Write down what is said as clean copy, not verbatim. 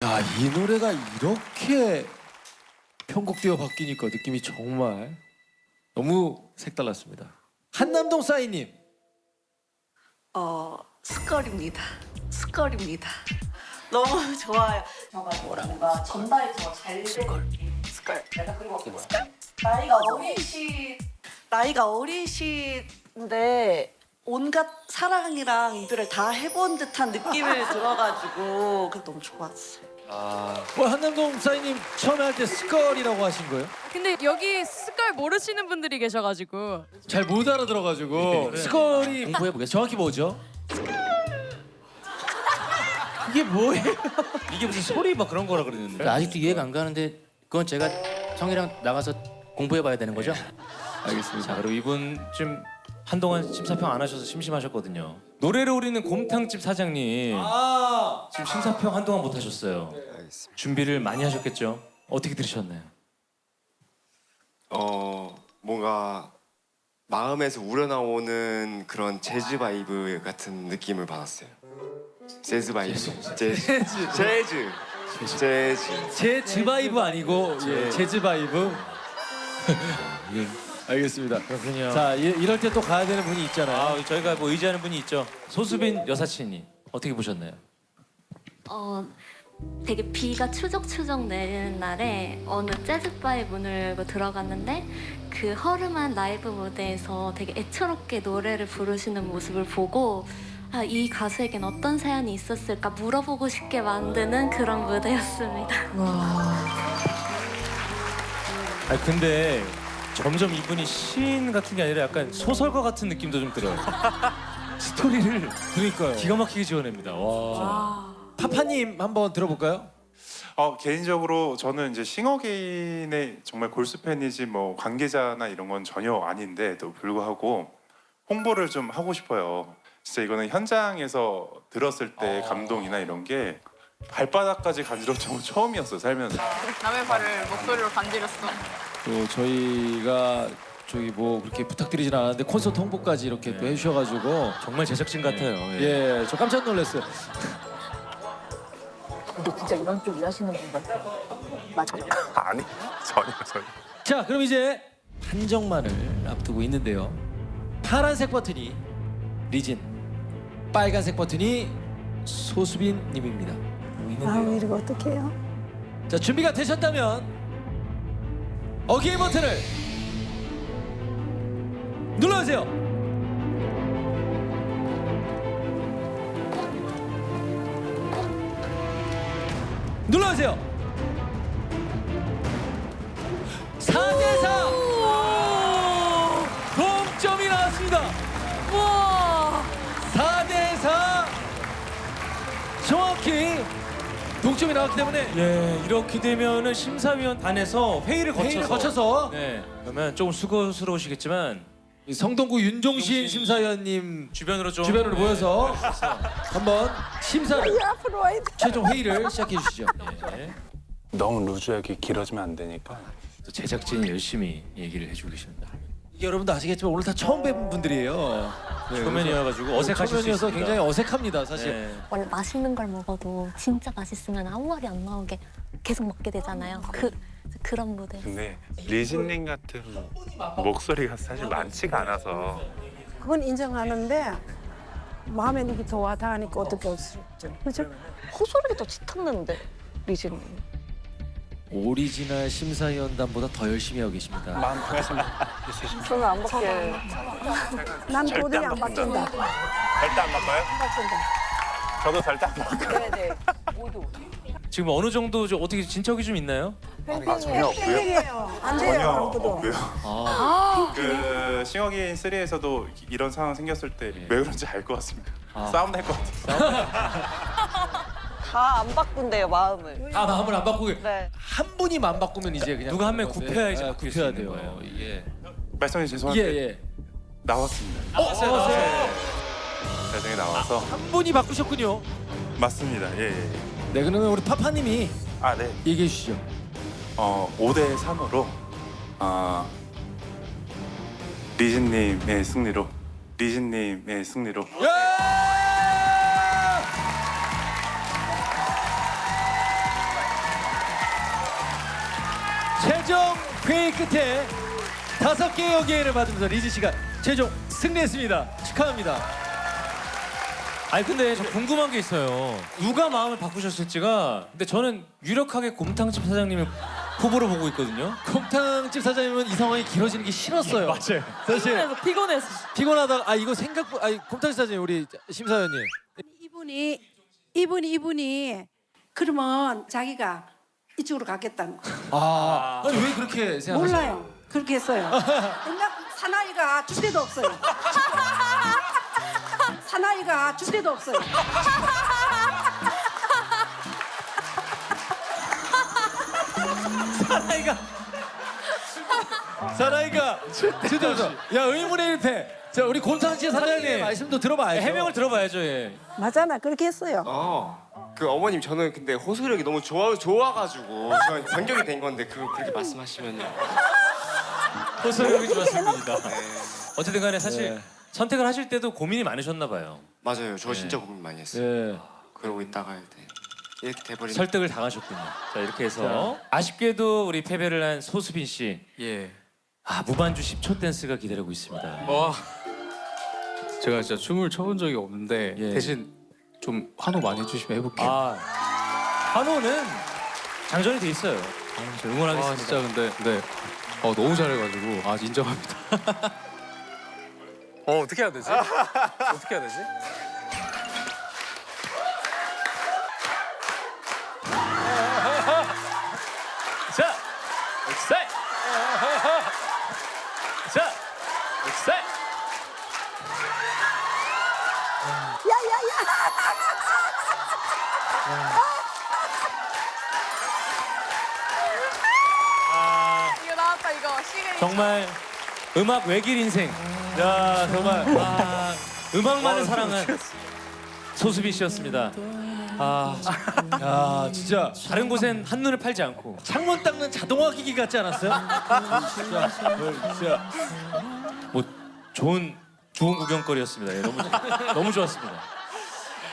야, 이 노래가 이렇게 편곡되어 바뀌니까 느낌이 정말 너무 색달랐습니다. 한남동 싸이님. 스컬입니다. 스컬입니다. 너무 좋아요. 뭔가 전달이 더 잘 되는 스컬. 그리고 나이가 어리신데 온갖 사랑이랑 이들을 다 해본 듯한 느낌을 들어가지고 그 너무 좋았어요. 한남동 싸이님 처음에 할 때 스컬이라고 하신 거예요? 근데 여기 스컬 모르시는 분들이 계셔가지고 잘 못 알아들어가지고 스컬이 공부해보겠습니다. 정확히 뭐죠? 이게 뭐예요? 이게 무슨 소리 막 그런 거라 그러는데. 아직도 이해가 안 가는데 그건 제가 형이랑 나가서 공부해봐야 되는 거죠? 알겠습니다. 자, 그리고 이분 좀 한동안 심사평 안 하셔서 심심하셨거든요. 노래를 우리는 곰탕집 사장님 지금 심사평 한동안 못 하셨어요. 준비를 많이 하셨겠죠? 어떻게 들으셨나요? 뭔가 마음에서 우러나오는 그런 재즈 바이브 같은 느낌을 받았어요. 재즈 바이브. 재즈. 재즈 바이브 아니고 재즈 바이브. 알겠습니다. 그렇군요. 자, 이럴 때 또 가야 되는 분이 있잖아요. 저희가 뭐 의지하는 분이 있죠. 소수빈 여사친이 어떻게 보셨나요? 되게 비가 추적추적 내리는 날에 어느 재즈바의 문을 열고 들어갔는데 그 허름한 라이브 무대에서 되게 애처롭게 노래를 부르시는 모습을 보고 이 가수에겐 어떤 사연이 있었을까 물어보고 싶게 만드는 그런 무대였습니다. 근데 점점 이분이 시인 같은 게 아니라 약간 소설가 같은 느낌도 좀 들어요. 스토리를 그러니까요. 기가 막히게 지어냅니다. 와. 파파님 한번 들어볼까요? 개인적으로 저는 이제 싱어게인의 정말 골수 팬이지 뭐 관계자나 이런 건 전혀 아닌데도 불구하고 홍보를 좀 하고 싶어요. 진짜 이거는 현장에서 들었을 때 감동이나 이런 게 발바닥까지 간지러웠던 건 처음이었어요, 살면서. 남의 발을 목소리로 간지렸어. 또 저희가 저기 뭐 그렇게 부탁드리진 않았는데 콘서트 홍보까지 이렇게 또 해주셔가지고 정말 제작진 같아요. 예. 저 깜짝 놀랐어요. 근데 진짜 이런 쪽 일하시는 분 같아요. 맞아요? 아니, 전혀. 자, 그럼 이제 판정만을 앞두고 있는데요. 파란색 버튼이 리진, 빨간색 버튼이 소수빈님입니다. 이거 어떻게 해요? 자, 준비가 되셨다면 어게인 버튼을 눌러주세요. 눌러주세요. 4대4 동점이 나왔습니다. 우와. 4대4 정확히 동점이 나왔기 때문에 예, 이렇게 되면은 심사위원단에서 회의를 거쳐서 네. 그러면 조금 수고스러우시겠지만 이 성동구 윤종신 심사위원님 주변으로 좀 주변으로 모여서 한번 심사를 앞으로 와야 돼. 최종 회의를 시작해 주시죠. 예. 너무 루즈하게 길어지면 안 되니까. 또 제작진이 열심히 얘기를 해주고 계십니다. 이게 여러분도 아시겠지만 오늘 다 처음 뵌 분들이에요. 초면이어가지고 어색하실 수 초면이어서 있습니다. 굉장히 어색합니다, 사실. 네. 원래 맛있는 걸 먹어도 진짜 맛있으면 아무 말이 안 나오게 계속 먹게 되잖아요. 그런 무대. 근데 리즈닝 같은 목소리가 사실 많지가 않아서 그건 인정하는데 마음에 이게 더 와닿으니까 어떻게 할 수 있죠? 그렇죠? 호소리가 더 짙었는데 리진. 오리지널 심사위원단보다 더 열심히 하고 계십니다. 마음 편하시면 저는 안 받게. 난 절대 도저히 안 안 바뀐다. 절대 안 바꿔요? 저도 절대 안 바꿔요. 네네. 모두. 지금 어느 정도 좀 어떻게 진척이 좀 있나요? 전혀 없고요. 팬이에요. 안 돼요. 전혀 아무것도. 없고요. 그 싱어게인 3에서도 이런 상황 생겼을 때 왜 그런지 알 것 같습니다. 싸움 날 것 같아요. 다 안 바꾼대요 마음을. 다 마음을 안 바꾸고 네. 한 분이 마음 바꾸면 이제 그냥 누가 한 명 굽혀야 이제 네, 바뀔 수 굽혀야 있는 돼요. 거예요. 예. 말씀해 죄송한데 예. 나왔습니다. 나왔어요. 나중에 나와서 한 분이 바꾸셨군요. 맞습니다. 예. 네, 그러면 우리 파파님이 네. 얘기해 주시죠. 5대 3으로 리진님의 승리로 예! 최종 회의 끝에 5개의 여기를 받으면서 리즈 씨가 최종 승리했습니다. 축하합니다. 아니 근데 저 궁금한 게 있어요. 누가 마음을 바꾸셨을지가. 근데 저는 유력하게 곰탕집 사장님을 후보로 보고 있거든요. 곰탕집 사장님은 이 상황이 길어지는 게 싫었어요. 맞아요. 사실 피곤해서. 피곤하다가 이거 생각보다 곰탕집 사장님 우리 심사위원님 이분이 그러면 자기가 이쪽으로 가겠다는 거. 아니 왜 그렇게 생각하세요? 몰라요. 그렇게 했어요. 옛날 사나이가 줄 데도 없어요. 사나이가 줄 데도 없어요. 사나이가 주도서 야 의문의 일패. 자 우리 곰탕집 사장님 말씀도 들어봐야죠. 해명을 들어봐야죠. 예. 맞잖아. 그렇게 했어요. 그 어머님 저는 근데 호소력이 너무 좋아가지고 저는 변경이 된 건데 그렇게 말씀하시면 호소력이 좋았습니다. 네. 어쨌든 간에 사실 네. 선택을 하실 때도 고민이 많으셨나 봐요. 맞아요. 저 진짜 고민 많이 했어요. 예. 그러고 있다가 이렇게 돼버린. 설득을 당하셨군요. 자 이렇게 해서 아쉽게도 우리 패배를 한 소수빈 씨. 예. 무반주 10초 댄스가 기다리고 있습니다. 와. 제가 진짜 춤을 춰본 적이 없는데 예. 대신 좀 환호 많이 해주시면 해볼게요. 한호는 장전이 돼 있어요. 저 응원하겠습니다. 아 진짜 근데 네. 너무 잘해가지고 인정합니다. 어떻게 해야 되지? 어떻게 해야 되지? 자, 엑사이. 자, 엑사이. 이거 나왔다 이거. 시그니처. 정말 음악 외길 인생. 야 정말 음악만을 사랑한 소수빈 씨였습니다. 야 진짜 다른 곳엔 한 눈을 팔지 않고 창문 닦는 자동화 기기 같지 않았어요? 진짜 뭐 좋은 구경거리였습니다. 예, 너무 좋았습니다.